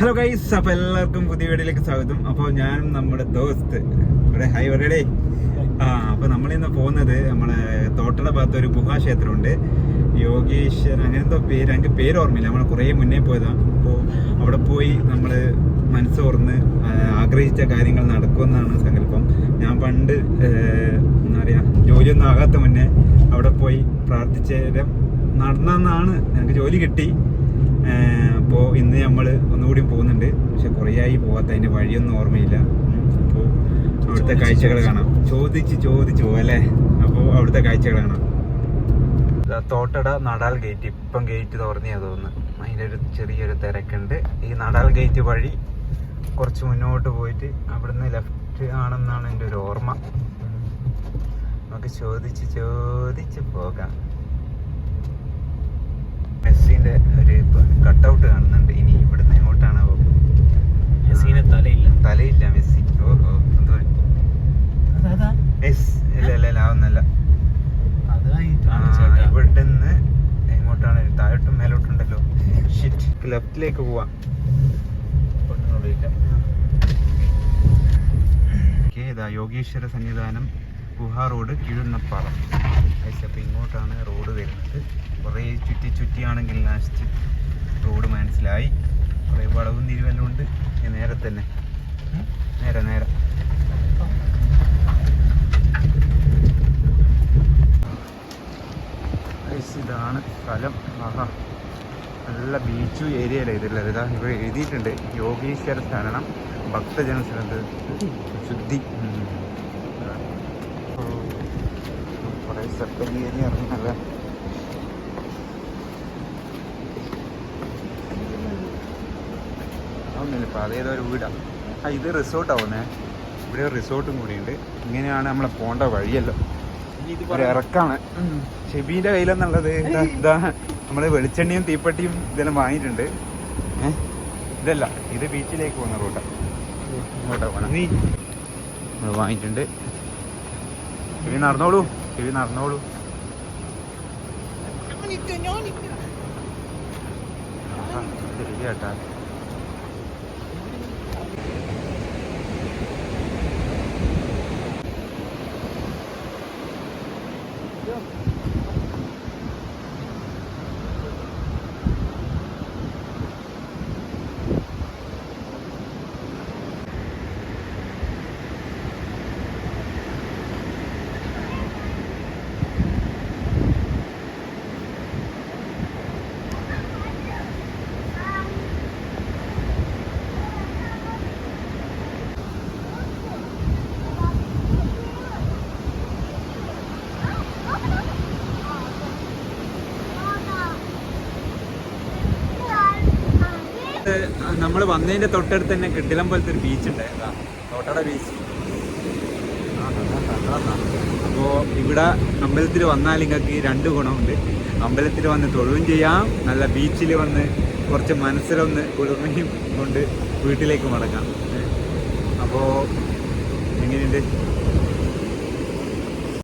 Hello guys, അപ്പോൾ എല്ലാവർക്കും പുതിയ വീഡിയോയിലേക്ക് സ്വാഗതം. അപ്പോൾ ഞാനും നമ്മുടെ ദോസ്ത് ഇവിടെ ഹായ് പറയടേ. അപ്പോൾ നമ്മളിന്ന് പോകുന്നത് നമ്മളെ തോട്ടട ഭാഗത്ത് ഒരു ഗുഹാക്ഷേത്രമുണ്ട്, യോഗീശ്വരൻ അങ്ങനെ എന്തോ പേര്, എനിക്ക് പേര് ഓർമ്മയില്ല. നമ്മൾ കുറേ മുന്നേ പോയതാണ്. അപ്പോൾ അവിടെ പോയി നമ്മൾ മനസ്സ് തുറന്ന് ആഗ്രഹിച്ച കാര്യങ്ങൾ നടക്കുമെന്നാണ് സങ്കല്പം. ഞാൻ പണ്ട് എന്താ പറയുക, ജോലിയൊന്നും ആകാത്ത മുന്നേ അവിടെ പോയി പ്രാർത്ഥിച്ചേരം നടന്നെന്നാണ്, എനിക്ക് ജോലി കിട്ടി. അപ്പോൾ ഇന്ന് നമ്മൾ ഒന്നുകൂടി പോകുന്നുണ്ട്. പക്ഷെ കുറേ ആയി പോകാത്ത, അതിൻ്റെ വഴിയൊന്നും ഓർമ്മയില്ല. അപ്പോൾ അവിടുത്തെ കാഴ്ചകൾ കാണാം. ചോദിച്ച് പോകും അല്ലേ. അപ്പോൾ അവിടുത്തെ കാഴ്ചകൾ കാണാം. തോട്ടട നടാൽ ഗേറ്റ്, ഇപ്പം ഗേറ്റ് തുറന്നേ തോന്നുന്നു. അതിൻ്റെ ഒരു ചെറിയൊരു തിരക്കുണ്ട്. ഈ നടാൽ ഗേറ്റ് വഴി കുറച്ച് മുന്നോട്ട് പോയിട്ട് അവിടുന്ന് ലെഫ്റ്റ് ആണെന്നാണ് എൻ്റെ ഒരു ഓർമ്മ. നമുക്ക് ചോദിച്ച് പോകാം. മെസ്സിന്റെ ഒരു കട്ടൗട്ട് കാണുന്നുണ്ട്. ഇനി ഇവിടുന്ന് എങ്ങോട്ടാണ്? മെസ്സിന് തലയില്ല മെസ്സി. ഓഹോ, ഇല്ല ഒന്നല്ല. ഇവിടുന്ന് എങ്ങോട്ടാണ്? താഴോട്ടും മേലോട്ടുണ്ടല്ലോ. ലെഫ്റ്റിലേക്ക് പോവാം. ഇതാ യോഗീശ്വര സന്നിധാനം, ഗുഹാ റോഡ്, കിഴുന്നപ്പാറ. അപ്പോൾ ഇങ്ങോട്ടാണ് റോഡ് വരുന്നത്. കുറേ ചുറ്റിയാണെങ്കിൽ ലാസ്റ്റ് റോഡ് മനസ്സിലായി. കുറേ വളവും തിരുവെല്ലാം ഉണ്ട്. നേരെ തന്നെ നേരെ ഇതാണ് സ്ഥലം. ആഹാ, നല്ല ബീച്ചു ഏരിയയിലാണ് ഇതില്ല. ഇതാ ഇവിടെ എഴുതിയിട്ടുണ്ട്, യോഗീശ്വര ശരണം ഭക്തജന ശുദ്ധി. കുറേ സർക്കാർ ഏരിയ ഇറങ്ങുന്നല്ല. ഒന്നുമില്ല, ഇപ്പം അതേതൊരു വീടാണ്. ഇത് റിസോർട്ടാവുന്നേ. ഇവിടെ ഒരു റിസോർട്ടും കൂടിയുണ്ട്. ഇങ്ങനെയാണ് നമ്മളെ പോകേണ്ട വഴിയല്ലോ. ഒരു ഇറക്കാണ്. ഷെബീൻ്റെ കയ്യിലെന്നുള്ളത് ഇതാ നമ്മൾ വെളിച്ചെണ്ണയും തീപ്പെട്ടിയും ഇതെല്ലാം വാങ്ങിയിട്ടുണ്ട്. ഇതല്ല, ഇത് ബീച്ചിലേക്ക് പോകുന്ന റൂട്ടാണ്. ഇങ്ങോട്ടാ പോകണം. നമ്മൾ വാങ്ങിയിട്ടുണ്ട്. ഷെബി നടന്നോളൂ. ശരിയാട്ടാ. നമ്മൾ വന്നതിൻ്റെ തൊട്ടടുത്ത് തന്നെ കിടിലം പോലത്തെ ഒരു ബീച്ച് ഉണ്ട്, തോട്ടട ബീച്ച്. അപ്പോൾ ഇവിടെ അമ്പലത്തിൽ വന്നാൽ നിങ്ങൾക്ക് രണ്ട് ഗുണമുണ്ട്. അമ്പലത്തിൽ വന്ന് തൊഴുകയും ചെയ്യാം, നല്ല ബീച്ചിൽ വന്ന് കുറച്ച് മനസ്സിലൊന്ന് കുളിർമയും കൊണ്ട് വീട്ടിലേക്ക് മടങ്ങാം. അപ്പോൾ എങ്ങനെയുണ്ട്?